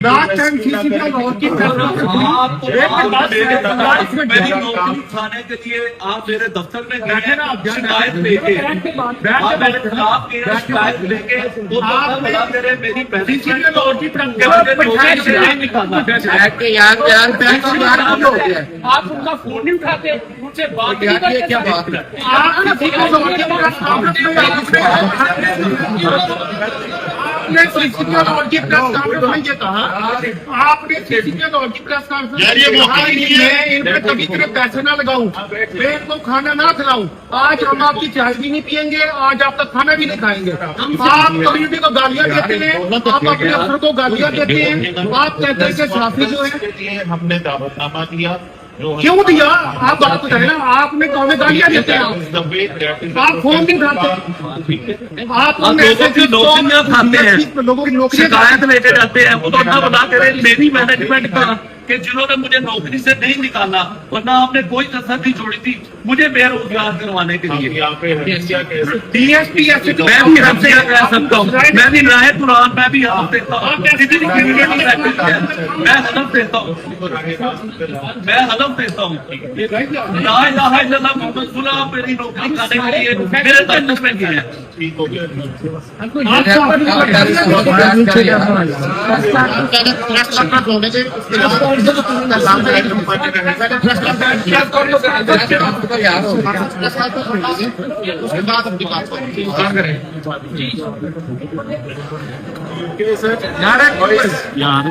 Last time किसी का नौकरी मेरी नौकरी खाने के लिए आप मेरे दफ्तर में गए ना, शिकायत लेके आप मेरे खिलाफ शिकायत लेके मेरे मेरी किसी का नौकरी आप उनका फोन नहीं उठाते, उनसे बात नहीं करते। क्या बात है? आप किसी को नौकरी आपने किसी का नौकरी प्रेस कॉन्फ्रेंस में ये कहा, आपने किसी के नौकरी प्रेस कॉन्फ्रेंस में मैं इन पे कभी तेरे पैसे ना लगाऊं, मैं इनको खाना ना खिलाऊं। आज हम आपकी चाय भी नहीं पियेंगे, आज आपका खाना भी नहीं खाएंगे। आप कम्युनिटी को गालियां देते हैं, आप अपने अफसर को गालियां देते हैं, आप कहते हैं कि साथी जो है हमने दावतनामा दिया। क्यों दिया? आप बात करें ना, आपने कौन गालियां देते हैं? आप फोन नहीं उठाते, आप नौकरियां खाते हैं, लोगों की नौकरी शिकायत लेके जाते हैं। वो तो ना बता करें मेरी मैनेजमेंट का कि जिन्होंने मुझे नौकरी से नहीं निकाला, वरना आपने कोई कसर नहीं छोड़ी थी मुझे बेरोजगार करवाने के लिए। DSP मैं भी हफ्तिया कह सकता हूँ, मैं भी राय कुरान, मैं भी हलफ देता हूँ, मैं हलफ देता हूँ, मैं हलफ देता हूँ। ला इलाहा इल्लल्लाह मुहम्मद रसूलुल्लाह मेरी नौकरी खाने के लिए मेरे तक में की है। यार